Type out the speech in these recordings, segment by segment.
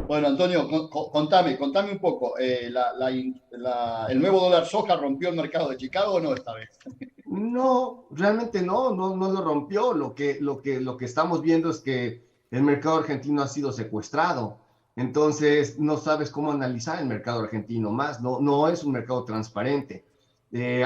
Bueno, Antonio, contame un poco. ¿El nuevo dólar soja rompió el mercado de Chicago o no esta vez? No, realmente no lo rompió. Lo que estamos viendo es que el mercado argentino ha sido secuestrado. Entonces, no sabes cómo analizar el mercado argentino más. No es un mercado transparente.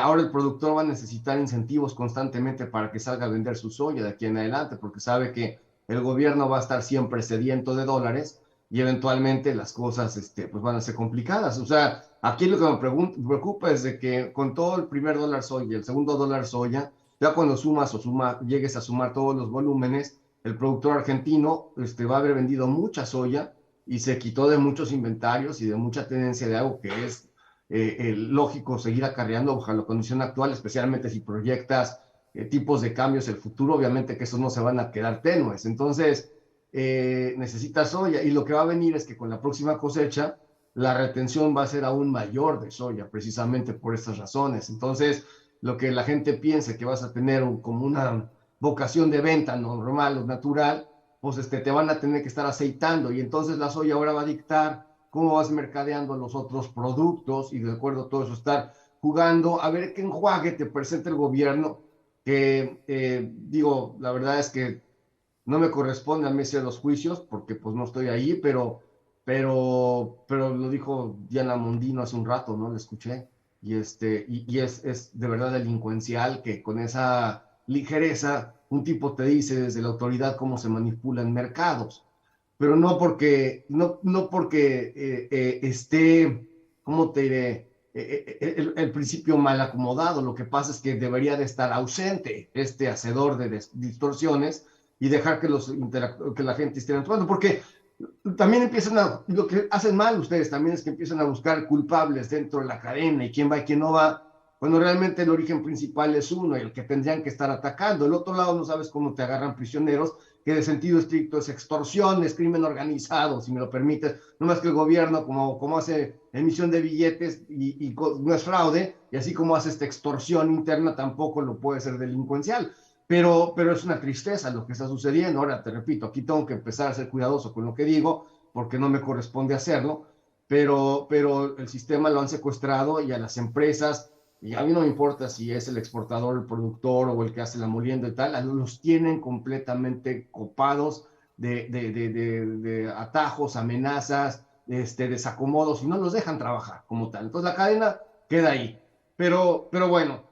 Ahora el productor va a necesitar incentivos constantemente para que salga a vender su soya de aquí en adelante, porque sabe que el gobierno va a estar siempre sediento de dólares y eventualmente las cosas pues van a ser complicadas. O sea, aquí lo que preocupa es de que con todo el primer dólar soya y el segundo dólar soya, ya cuando llegues a sumar todos los volúmenes, el productor argentino va a haber vendido mucha soya y se quitó de muchos inventarios y de mucha tenencia de algo que es lógico seguir acarreando bajo la condición actual, especialmente si proyectas tipos de cambios el futuro, obviamente que esos no se van a quedar tenues. Entonces, necesita soya y lo que va a venir es que con la próxima cosecha la retención va a ser aún mayor de soya, precisamente por estas razones. Entonces, lo que la gente piense que vas a tener como una vocación de venta normal o natural, pues te van a tener que estar aceitando y entonces la soya ahora va a dictar cómo vas mercadeando los otros productos y de acuerdo a todo eso estar jugando a ver qué enjuague te presenta el gobierno, que digo, la verdad es que no me corresponde a mí hacer los juicios porque pues no estoy ahí, pero lo dijo Diana Mondino hace un rato, ¿no? Le escuché. Y es de verdad delincuencial que con esa ligereza un tipo te dice desde la autoridad cómo se manipulan mercados, pero no porque esté, ¿cómo te diré? El principio mal acomodado. Lo que pasa es que debería de estar ausente este hacedor de distorsiones y dejar que la gente esté actuando, porque también lo que hacen mal ustedes también es que empiezan a buscar culpables dentro de la cadena y quién va y quién no va, cuando realmente el origen principal es uno y el que tendrían que estar atacando. El otro lado no sabes cómo te agarran prisioneros, que de sentido estricto es extorsión, es crimen organizado, si me lo permites, no más que el gobierno como hace emisión de billetes y no es fraude, y así como hace esta extorsión interna tampoco lo puede ser delincuencial. Pero es una tristeza lo que está sucediendo. Ahora, te repito, aquí tengo que empezar a ser cuidadoso con lo que digo, porque no me corresponde hacerlo, pero el sistema lo han secuestrado y a las empresas, y a mí no me importa si es el exportador, el productor o el que hace la molienda y tal, los tienen completamente copados de atajos, amenazas, desacomodos y no los dejan trabajar como tal. Entonces la cadena queda ahí. Pero bueno,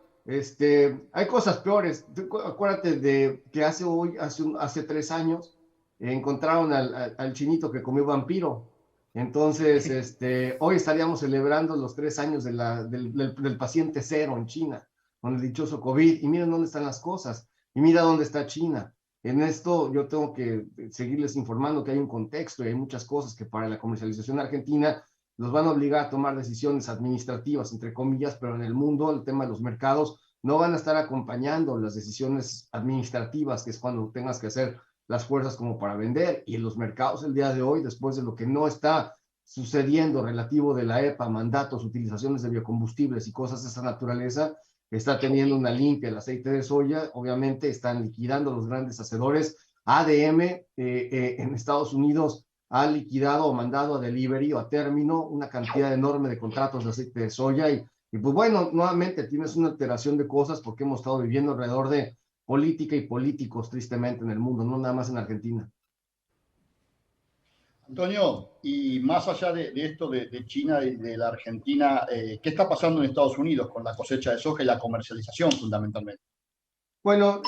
hay cosas peores. Acuérdate de que hace 3 años, encontraron al chinito que comió vampiro. Entonces, hoy estaríamos celebrando los 3 años del paciente cero en China, con el dichoso COVID. Y miren dónde están las cosas. Y mira dónde está China. En esto yo tengo que seguirles informando que hay un contexto y hay muchas cosas que para la comercialización argentina los van a obligar a tomar decisiones administrativas, entre comillas, pero en el mundo el tema de los mercados no van a estar acompañando las decisiones administrativas, que es cuando tengas que hacer las fuerzas como para vender. Y en los mercados el día de hoy, después de lo que no está sucediendo relativo de la EPA, mandatos, utilizaciones de biocombustibles y cosas de esa naturaleza, está teniendo una limpia el aceite de soya. Obviamente están liquidando los grandes hacedores. ADM en Estados Unidos ha liquidado o mandado a delivery o a término una cantidad enorme de contratos de aceite de soya y pues bueno, nuevamente tienes una alteración de cosas porque hemos estado viviendo alrededor de política y políticos tristemente en el mundo, no nada más en Argentina. Antonio, y más allá de esto de China y de la Argentina, ¿qué está pasando en Estados Unidos con la cosecha de soja y la comercialización fundamentalmente? Bueno,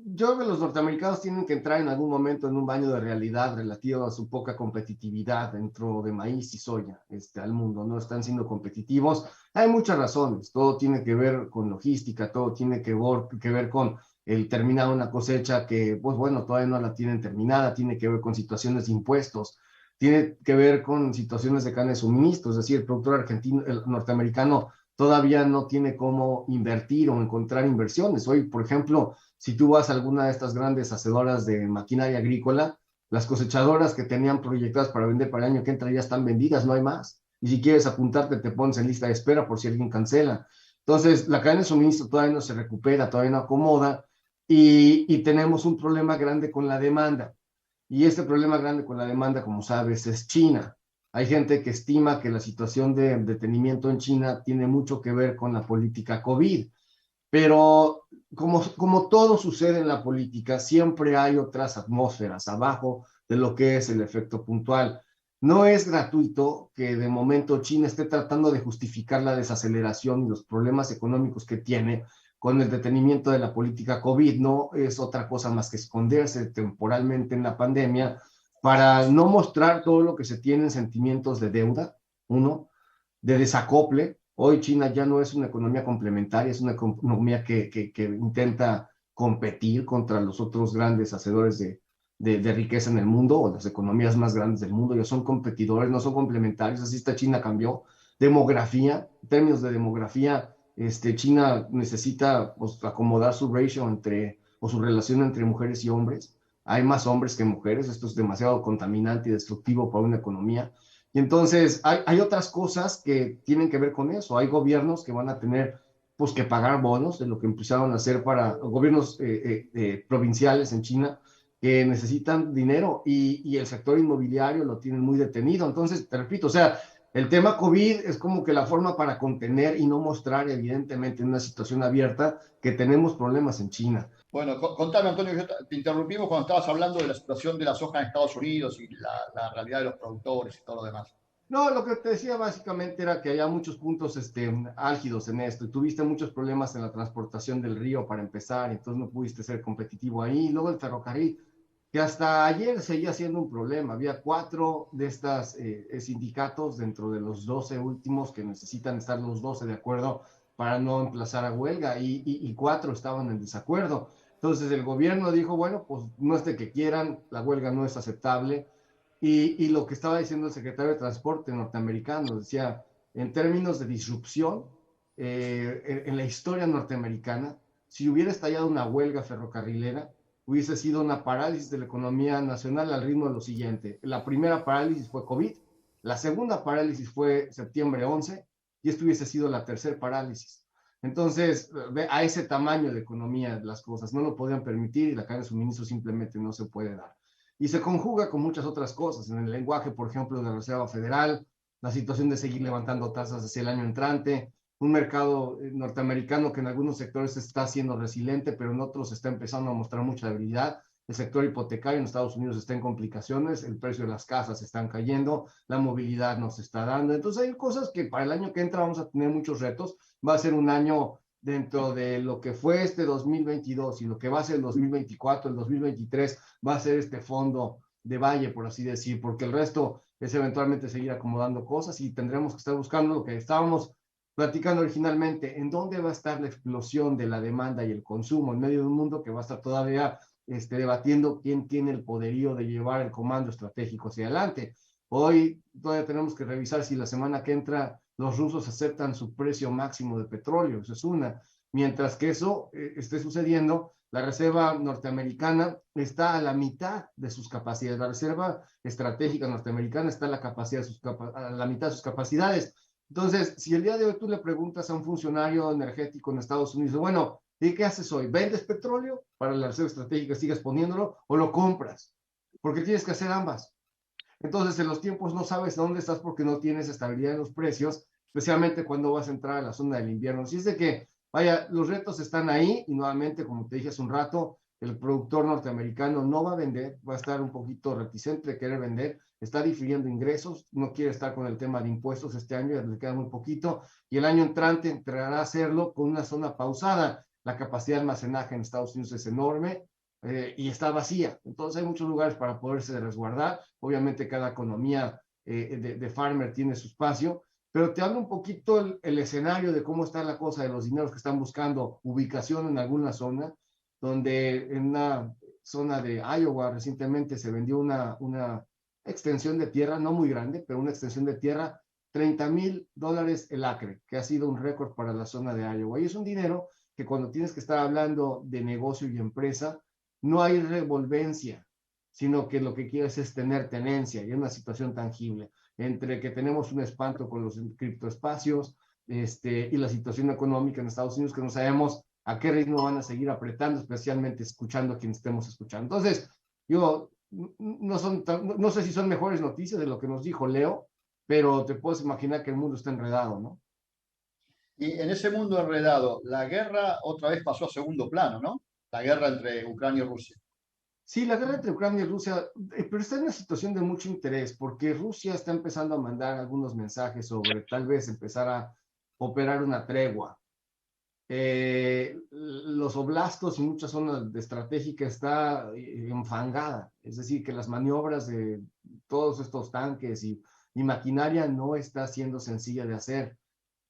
yo creo que los norteamericanos tienen que entrar en algún momento en un baño de realidad relativo a su poca competitividad dentro de maíz y soya al mundo. No están siendo competitivos. Hay muchas razones. Todo tiene que ver con logística, todo tiene que ver con el terminar una cosecha que, pues bueno, todavía no la tienen terminada. Tiene que ver con situaciones de impuestos. Tiene que ver con situaciones de cadena de suministro. Es decir, el productor argentino, el norteamericano todavía no tiene cómo invertir o encontrar inversiones. Hoy, por ejemplo, si tú vas a alguna de estas grandes hacedoras de maquinaria agrícola, las cosechadoras que tenían proyectadas para vender para el año que entra ya están vendidas, no hay más. Y si quieres apuntarte, te pones en lista de espera por si alguien cancela. Entonces, la cadena de suministro todavía no se recupera, todavía no acomoda y tenemos un problema grande con la demanda. Y este problema grande con la demanda, como sabes, es China. Hay gente que estima que la situación de detenimiento en China tiene mucho que ver con la política COVID, pero como todo sucede en la política, siempre hay otras atmósferas abajo de lo que es el efecto puntual. No es gratuito que de momento China esté tratando de justificar la desaceleración y los problemas económicos que tiene con el detenimiento de la política COVID. No es otra cosa más que esconderse temporalmente en la pandemia para no mostrar todo lo que se tiene en sentimientos de deuda, uno, de desacople. Hoy China ya no es una economía complementaria, es una economía que intenta competir contra los otros grandes hacedores de riqueza en el mundo, o las economías más grandes del mundo. Ya son competidores, no son complementarios. Así está China, cambió. Demografía, en términos de demografía, China necesita, pues, acomodar su ratio o su relación entre mujeres y hombres. Hay más hombres que mujeres. Esto es demasiado contaminante y destructivo para una economía. Y entonces hay otras cosas que tienen que ver con eso. Hay gobiernos que van a tener, pues, que pagar bonos de lo que empezaron a hacer para gobiernos provinciales en China, que necesitan dinero, y el sector inmobiliario lo tienen muy detenido. Entonces, te repito, o sea, el tema COVID es como que la forma para contener y no mostrar evidentemente en una situación abierta que tenemos problemas en China. Bueno, contame, Antonio, te interrumpimos cuando estabas hablando de la situación de la soja en Estados Unidos y la realidad de los productores y todo lo demás. No, lo que te decía básicamente era que había muchos puntos álgidos en esto, y tuviste muchos problemas en la transportación del río para empezar, entonces no pudiste ser competitivo ahí. Luego el ferrocarril, que hasta ayer seguía siendo un problema. Había 4 de estas sindicatos dentro de los 12 últimos, que necesitan estar los 12 de acuerdo para no emplazar a huelga, y 4 estaban en desacuerdo. Entonces el gobierno dijo, bueno, pues no es de que quieran, la huelga no es aceptable. Y lo que estaba diciendo el secretario de Transporte norteamericano, decía, en términos de disrupción, en la historia norteamericana, si hubiera estallado una huelga ferrocarrilera, hubiese sido una parálisis de la economía nacional al ritmo de lo siguiente. La primera parálisis fue COVID, la segunda parálisis fue septiembre 11, y esto hubiese sido la tercera parálisis. Entonces, a ese tamaño de economía las cosas no lo podían permitir, y la cadena de suministro simplemente no se puede dar. Y se conjuga con muchas otras cosas, en el lenguaje, por ejemplo, de la Reserva Federal, la situación de seguir levantando tasas hacia el año entrante, un mercado norteamericano que en algunos sectores está siendo resiliente, pero en otros está empezando a mostrar mucha debilidad. El sector hipotecario en Estados Unidos está en complicaciones, el precio de las casas están cayendo, la movilidad nos está dando. Entonces hay cosas que para el año que entra vamos a tener muchos retos. Va a ser un año, dentro de lo que fue este 2022 y lo que va a ser el 2024, el 2023, va a ser este fondo de valle, por así decir, porque el resto es eventualmente seguir acomodando cosas, y tendremos que estar buscando lo que estábamos platicando originalmente: en dónde va a estar la explosión de la demanda y el consumo en medio de un mundo que va a estar todavía debatiendo quién tiene el poderío de llevar el comando estratégico hacia adelante. Hoy todavía tenemos que revisar si la semana que entra los rusos aceptan su precio máximo de petróleo. Eso es una. Mientras que eso esté sucediendo, la reserva norteamericana está a la mitad de sus capacidades. La reserva estratégica norteamericana está a la mitad de sus capacidades. Entonces, si el día de hoy tú le preguntas a un funcionario energético en Estados Unidos, bueno, ¿y qué haces hoy? ¿Vendes petróleo para la reserva estratégica, sigas poniéndolo, o lo compras? Porque tienes que hacer ambas. Entonces, en los tiempos no sabes dónde estás porque no tienes estabilidad en los precios, especialmente cuando vas a entrar a la zona del invierno. Así es de que, vaya, los retos están ahí, y nuevamente, como te dije hace un rato, el productor norteamericano no va a vender, va a estar un poquito reticente de querer vender, está difiriendo ingresos, no quiere estar con el tema de impuestos este año, ya le queda muy poquito, y el año entrante entrará a hacerlo con una zona pausada. La capacidad de almacenaje en Estados Unidos es enorme, y está vacía. Entonces hay muchos lugares para poderse resguardar. Obviamente cada economía de farmer tiene su espacio, pero te hablo un poquito el escenario de cómo está la cosa de los dineros que están buscando ubicación en alguna zona, donde en una zona de Iowa recientemente se vendió una extensión de tierra, no muy grande, pero una extensión de tierra, $30,000 el acre, que ha sido un récord para la zona de Iowa. Y es un dinero que, cuando tienes que estar hablando de negocio y empresa, no hay revolvencia, sino que lo que quieres es tener tenencia y una situación tangible. Entre que tenemos un espanto con los criptoespacios, y la situación económica en Estados Unidos, que no sabemos a qué ritmo van a seguir apretando, especialmente escuchando a quien estemos escuchando. Entonces, yo no sé si son mejores noticias de lo que nos dijo Leo, pero te puedes imaginar que el mundo está enredado, ¿no? Y en ese mundo enredado, la guerra otra vez pasó a segundo plano, ¿no? La guerra entre Ucrania y Rusia. Sí, la guerra entre Ucrania y Rusia, pero está en una situación de mucho interés porque Rusia está empezando a mandar algunos mensajes sobre tal vez empezar a operar una tregua. Los oblastos y muchas zonas de estratégica está enfangada, es decir, que las maniobras de todos estos tanques y maquinaria no está siendo sencilla de hacer.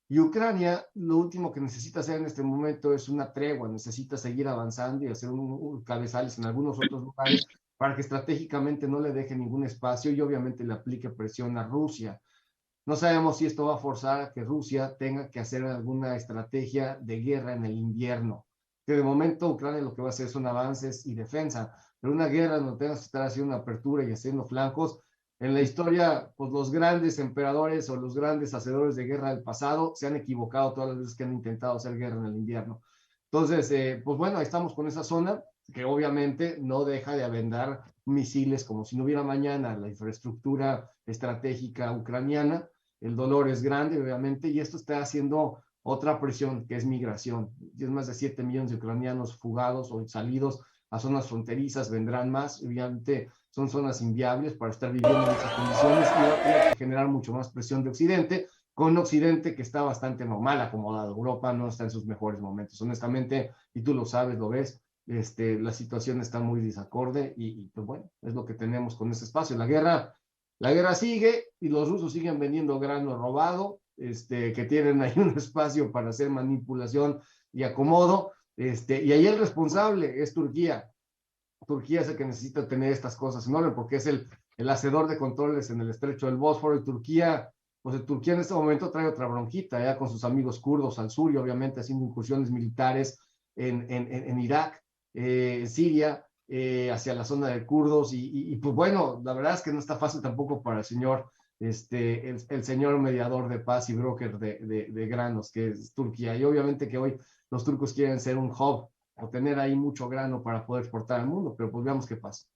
Y Ucrania, lo último que necesita hacer en este momento es una tregua, necesita seguir avanzando y hacer cabezales en algunos otros lugares para que estratégicamente no le deje ningún espacio y obviamente le aplique presión a Rusia. No sabemos si esto va a forzar a que Rusia tenga que hacer alguna estrategia de guerra en el invierno. Que de momento Ucrania lo que va a hacer son avances y defensa, pero una guerra donde tengas que estar haciendo una apertura y haciendo flancos, en la historia, pues los grandes emperadores o los grandes hacedores de guerra del pasado se han equivocado todas las veces que han intentado hacer guerra en el invierno. Entonces, pues bueno, ahí estamos con esa zona que obviamente no deja de aventar misiles como si no hubiera mañana la infraestructura estratégica ucraniana. El dolor es grande, obviamente, y esto está haciendo otra presión, que es migración. Es más de 7 millones de ucranianos fugados o salidos a zonas fronterizas, vendrán más. Obviamente son zonas inviables para estar viviendo en esas condiciones y va a tener que generar mucho más presión de Occidente, con Occidente que está bastante normal acomodado. Europa no está en sus mejores momentos, honestamente, y tú lo sabes, lo ves. La situación está muy desacorde pues bueno, es lo que tenemos con ese espacio. La guerra sigue y los rusos siguen vendiendo grano robado, que tienen ahí un espacio para hacer manipulación y acomodo, y ahí el responsable es Turquía. Turquía es el que necesita tener estas cosas en orden porque es el hacedor de controles en el estrecho del Bósforo y Turquía, pues Turquía en este momento trae otra bronquita, ya con sus amigos kurdos al sur y obviamente haciendo incursiones militares en Irak, Siria, hacia la zona de kurdos pues bueno, la verdad es que no está fácil tampoco para el señor, el señor mediador de paz y broker de granos que es Turquía y obviamente que hoy los turcos quieren ser un hub o tener ahí mucho grano para poder exportar al mundo, pero pues veamos qué pasa.